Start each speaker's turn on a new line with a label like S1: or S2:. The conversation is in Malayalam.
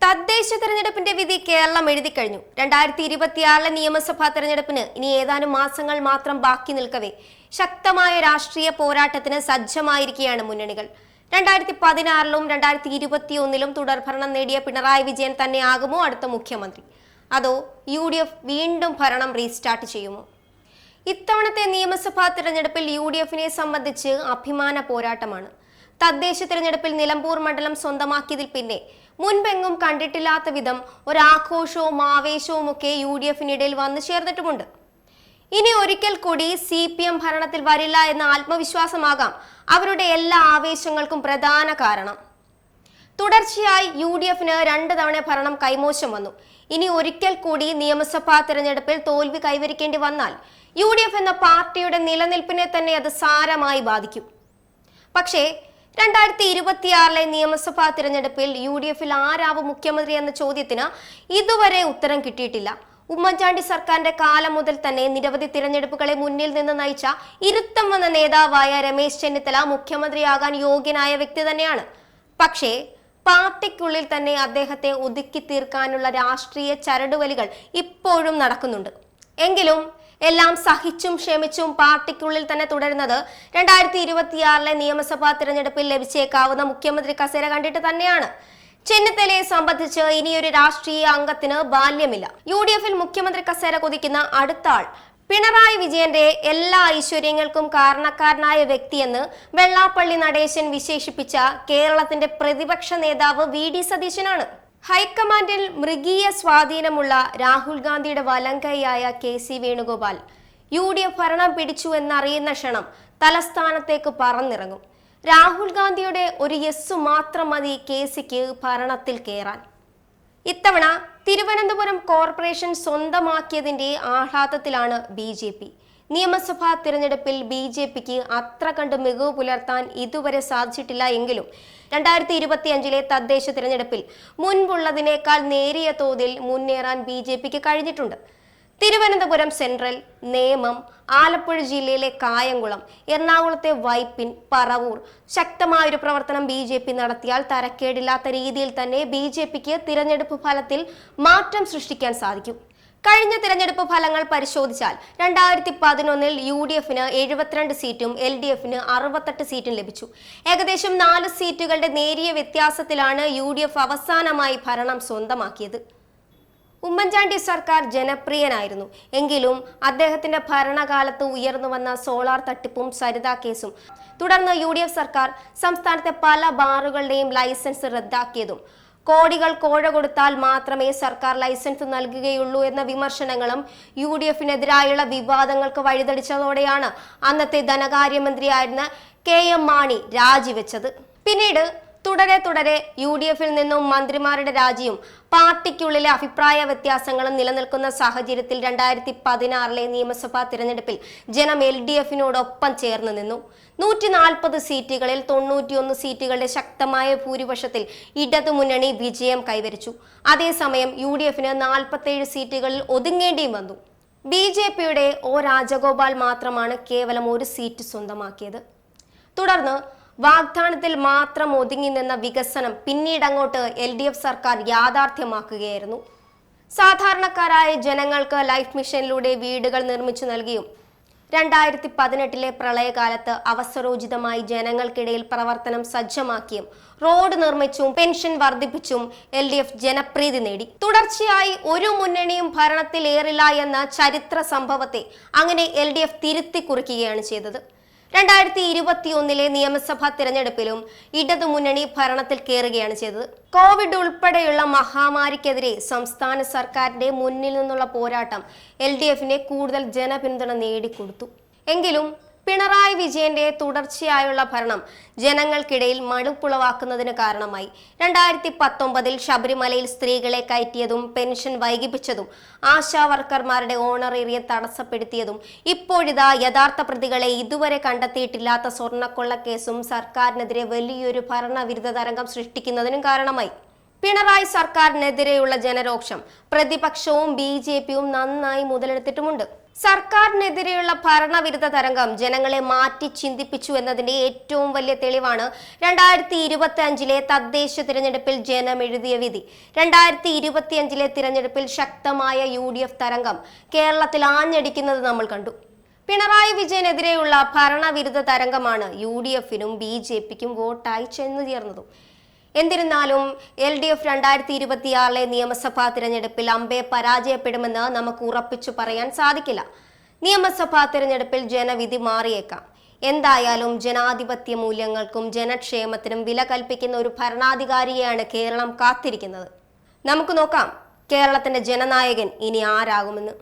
S1: തദ്ദേശ തെരഞ്ഞെടുപ്പിന്റെ വിധി കേരളം എഴുതി കഴിഞ്ഞു. 2026 നിയമസഭാ തെരഞ്ഞെടുപ്പിന് ഇനി ഏതാനും മാസങ്ങൾ മാത്രം ബാക്കി നിൽക്കവേ ശക്തമായ രാഷ്ട്രീയ പോരാട്ടത്തിന് സജ്ജമായിരിക്കുകയാണ് മുന്നണികൾ. 2016-ലും 2021-ലും തുടർഭരണം നേടിയ പിണറായി വിജയൻ തന്നെയാകുമോ അടുത്ത മുഖ്യമന്ത്രി? അതോ UDF വീണ്ടും ഭരണം റീസ്റ്റാർട്ട് ചെയ്യുമോ? ഇത്തവണത്തെ നിയമസഭാ തെരഞ്ഞെടുപ്പിൽ UDFനെ സംബന്ധിച്ച് അഭിമാന പോരാട്ടമാണ്. തദ്ദേശ തെരഞ്ഞെടുപ്പിൽ നിലമ്പൂർ മണ്ഡലം സ്വന്തമാക്കിയതിൽ പിന്നെ മുൻപെങ്ങും കണ്ടിട്ടില്ലാത്ത വിധം ഒരാഘോഷവും ആവേശവും ഒക്കെ UDFനിടയിൽ വന്നു ചേർന്നിട്ടുമുണ്ട്. ഇനി ഒരിക്കൽ കൂടി CPM ഭരണത്തിൽ വരില്ല എന്ന ആത്മവിശ്വാസമാകാം അവരുടെ എല്ലാ ആവേശങ്ങൾക്കും പ്രധാന കാരണം. തുടർച്ചയായി UDFന് 2 തവണ ഭരണം കൈമോശം വന്നു. ഇനി ഒരിക്കൽ കൂടി നിയമസഭാ തെരഞ്ഞെടുപ്പിൽ തോൽവി കൈവരിക്കേണ്ടി വന്നാൽ UDF എന്ന പാർട്ടിയുടെ നിലനിൽപ്പിനെ തന്നെ അത് സാരമായി ബാധിക്കും. പക്ഷേ 2026 നിയമസഭാ തിരഞ്ഞെടുപ്പിൽ UDFൽ ആരാവും മുഖ്യമന്ത്രി എന്ന ചോദ്യത്തിന് ഇതുവരെ ഉത്തരം കിട്ടിയിട്ടില്ല. ഉമ്മൻചാണ്ടി സർക്കാരിന്റെ കാലം മുതൽ തന്നെ നിരവധി തിരഞ്ഞെടുപ്പുകളെ മുന്നിൽ നിന്ന് നയിച്ച ഇരുത്തം വന്ന നേതാവായ രമേശ് ചെന്നിത്തല മുഖ്യമന്ത്രിയാകാൻ യോഗ്യനായ വ്യക്തി തന്നെയാണ്. പക്ഷേ പാർട്ടിക്കുള്ളിൽ തന്നെ അദ്ദേഹത്തെ ഒതുക്കി തീർക്കാനുള്ള രാഷ്ട്രീയ ചരടുവലികൾ ഇപ്പോഴും നടക്കുന്നുണ്ട്. എങ്കിലും എല്ലാം സഹിച്ചും ക്ഷമിച്ചും പാർട്ടിക്കുള്ളിൽ തന്നെ തുടരുന്നത് 2026 നിയമസഭാ തിരഞ്ഞെടുപ്പിൽ ലഭിച്ചേക്കാവുന്ന മുഖ്യമന്ത്രി കസേര കണ്ടിട്ട് തന്നെയാണ്. ചെന്നിത്തലയെ സംബന്ധിച്ച് ഇനിയൊരു രാഷ്ട്രീയ അംഗത്തിന് ബാല്യമില്ല. UDFൽ മുഖ്യമന്ത്രി കസേര കൊതിക്കുന്ന അടുത്ത ആൾ പിണറായി വിജയന്റെ എല്ലാ ഐശ്വര്യങ്ങൾക്കും കാരണക്കാരനായ വ്യക്തിയെന്ന് വെള്ളാപ്പള്ളി നടേശൻ വിശേഷിപ്പിച്ച കേരളത്തിന്റെ പ്രതിപക്ഷ നേതാവ് VD സതീശനാണ്. ഹൈക്കമാൻഡിൽ മൃഗീയ സ്വാധീനമുള്ള രാഹുൽ ഗാന്ധിയുടെ വലങ്കൈയായ KC വേണുഗോപാൽ UDF ഭരണം പിടിച്ചു എന്നറിയുന്ന ക്ഷണം തലസ്ഥാനത്തേക്ക് പറന്നിറങ്ങും. രാഹുൽ ഗാന്ധിയുടെ ഒരു യെസ് മാത്രം മതി KCക്ക് ഭരണത്തിൽ കയറാൻ. ഇത്തവണ തിരുവനന്തപുരം കോർപ്പറേഷൻ സ്വന്തമാക്കിയതിന്റെ ആഹ്ലാദത്തിലാണ് BJP. നിയമസഭാ തിരഞ്ഞെടുപ്പിൽ BJPക്ക് അത്ര കണ്ട് മികവ് പുലർത്താൻ ഇതുവരെ സാധിച്ചിട്ടില്ല എങ്കിലും 2025 തദ്ദേശ തിരഞ്ഞെടുപ്പിൽ മുൻപുള്ളതിനേക്കാൾ നേരിയ തോതിൽ മുന്നേറാൻ BJPക്ക് കഴിഞ്ഞിട്ടുണ്ട്. തിരുവനന്തപുരം സെൻട്രൽ, നേമം, ആലപ്പുഴ ജില്ലയിലെ കായംകുളം, എറണാകുളത്തെ വൈപ്പിൻ, പറവൂർ ശക്തമായൊരു പ്രവർത്തനം BJP നടത്തിയാൽ തരക്കേടില്ലാത്ത രീതിയിൽ തന്നെ BJPക്ക് തിരഞ്ഞെടുപ്പ് ഫലത്തിൽ മാറ്റം സൃഷ്ടിക്കാൻ സാധിക്കും. കഴിഞ്ഞ തിരഞ്ഞെടുപ്പ് ഫലങ്ങൾ പരിശോധിച്ചാൽ 2011-ൽ UDFന് 72 സീറ്റും LDFന് 68 സീറ്റും ലഭിച്ചു. ഏകദേശം 4 സീറ്റുകളുടെ നേരിയ വ്യത്യാസത്തിലാണ് UDF അവസാനമായി ഭരണം സ്വന്തമാക്കിയത്. ഉമ്മൻചാണ്ടി സർക്കാർ ജനപ്രിയനായിരുന്നു. എങ്കിലും അദ്ദേഹത്തിന്റെ ഭരണകാലത്ത് ഉയർന്നു വന്ന സോളാർ തട്ടിപ്പും സരിത കേസും തുടർന്ന് UDF സർക്കാർ സംസ്ഥാനത്തെ പല ബാറുകളുടെയും ലൈസൻസ് റദ്ദാക്കിയതും കോടികൾ കോഴ കൊടുത്താൽ മാത്രമേ സർക്കാർ ലൈസൻസ് നൽകുകയുള്ളൂ എന്ന വിമർശനങ്ങളും UDFനെതിരായുള്ള വിവാദങ്ങൾക്ക് വഴിതെളിച്ചതോടെയാണ് അന്നത്തെ ധനകാര്യമന്ത്രിയായിരുന്ന KM മാണി രാജിവെച്ചത്. പിന്നീട് തുടരെ UDFൽ നിന്നും മന്ത്രിമാരുടെ രാജിയും പാർട്ടിക്കുള്ളിലെ അഭിപ്രായ വ്യത്യാസങ്ങളും നിലനിൽക്കുന്ന സാഹചര്യത്തിൽ 2016 നിയമസഭാ തിരഞ്ഞെടുപ്പിൽ ജനം LDFനോടൊപ്പം ചേർന്ന് നിന്നു. 140 സീറ്റുകളിൽ 91 സീറ്റുകളുടെ ശക്തമായ ഭൂരിപക്ഷത്തിൽ ഇടതുമുന്നണി വിജയം കൈവരിച്ചു. അതേസമയം UDFന് 47 സീറ്റുകളിൽ ഒതുങ്ങേണ്ടിയും വന്നു. BJPയുടെ O രാജഗോപാൽ മാത്രമാണ് കേവലം 1 സീറ്റ് സ്വന്തമാക്കിയത്. തുടർന്ന് വാഗ്ദാനത്തിൽ മാത്രം ഒതുങ്ങി നിന്ന വികസനം പിന്നീടങ്ങോട്ട് LDF സർക്കാർ യാഥാർത്ഥ്യമാക്കുകയായിരുന്നു. സാധാരണക്കാരായ ജനങ്ങൾക്ക് ലൈഫ് മിഷനിലൂടെ വീടുകൾ നിർമ്മിച്ചു നൽകിയും 2018 പ്രളയകാലത്ത് അവസരോചിതമായി ജനങ്ങൾക്കിടയിൽ പ്രവർത്തനം സജ്ജമാക്കിയും റോഡ് നിർമ്മിച്ചും പെൻഷൻ വർദ്ധിപ്പിച്ചും LDF ജനപ്രീതി നേടി. തുടർച്ചയായി ഒരു മുന്നണിയും ഭരണത്തിൽ ഏറില്ല എന്ന ചരിത്ര സംഭവത്തെ അങ്ങനെ LDF തിരുത്തി കുറിക്കുകയാണ് ചെയ്തത്. 2021 നിയമസഭാ തിരഞ്ഞെടുപ്പിലും ഇടതുമുന്നണി ഭരണത്തിൽ കയറുകയാണ് ചെയ്തത്. കോവിഡ് ഉൾപ്പെടെയുള്ള മഹാമാരിക്കെതിരെ സംസ്ഥാന സർക്കാരിന്റെ മുന്നിൽ നിന്നുള്ള പോരാട്ടം LDFനെ കൂടുതൽ ജനപിന്തുണ നേടിക്കൊടുത്തു. എങ്കിലും പിണറായി വിജയന്റെ തുടർച്ചയായുള്ള ഭരണം ജനങ്ങൾക്കിടയിൽ മടുപ്പുളവാക്കുന്നതിന് കാരണമായി. 2019 ശബരിമലയിൽ സ്ത്രീകളെ കയറ്റിയതും പെൻഷൻ വൈകിപ്പിച്ചതും ആശാ വർക്കർമാരുടെ ഓണറേറിയം തടസ്സപ്പെടുത്തിയതും ഇപ്പോഴിതാ യഥാർത്ഥ പ്രതികളെ ഇതുവരെ കണ്ടെത്തിയിട്ടില്ലാത്ത സ്വർണ്ണക്കൊള്ളക്കേസും സർക്കാരിനെതിരെ വലിയൊരു ഭരണവിരുദ്ധ തരംഗം സൃഷ്ടിക്കുന്നതിനും കാരണമായി. പിണറായി സർക്കാരിനെതിരെയുള്ള ജനരോക്ഷം പ്രതിപക്ഷവും BJPയും നന്നായി മുതലെടുത്തിട്ടുമുണ്ട്. സർക്കാരിനെതിരെയുള്ള ഭരണവിരുദ്ധ തരംഗം ജനങ്ങളെ മാറ്റി ചിന്തിപ്പിച്ചു എന്നതിന്റെ ഏറ്റവും വലിയ തെളിവാണ് 2025 തദ്ദേശ തിരഞ്ഞെടുപ്പിൽ ജനം എഴുതിയ വിധി. 2025 തിരഞ്ഞെടുപ്പിൽ ശക്തമായ UDF തരംഗം കേരളത്തിൽ ആഞ്ഞടിക്കുന്നത് നമ്മൾ കണ്ടു. പിണറായി വിജയനെതിരെയുള്ള ഭരണവിരുദ്ധ തരംഗമാണ് UDFനും BJPക്കും വോട്ടായി ചെന്നു ചേർന്നതും. എന്നിരുന്നാലും LDF 2026 നിയമസഭാ തിരഞ്ഞെടുപ്പിൽ അമ്പെ പരാജയപ്പെടുമെന്ന് നമുക്ക് ഉറപ്പിച്ചു പറയാൻ സാധിക്കില്ല. നിയമസഭാ തിരഞ്ഞെടുപ്പിൽ ജനവിധി മാറിയേക്കാം. എന്തായാലും ജനാധിപത്യ മൂല്യങ്ങൾക്കും ജനക്ഷേമത്തിനും വില കൽപ്പിക്കുന്ന ഒരു ഭരണാധികാരിയെയാണ് കേരളം കാത്തിരിക്കുന്നത്. നമുക്ക് നോക്കാം കേരളത്തിന്റെ ജനനായകൻ ഇനി ആരാകുമെന്ന്.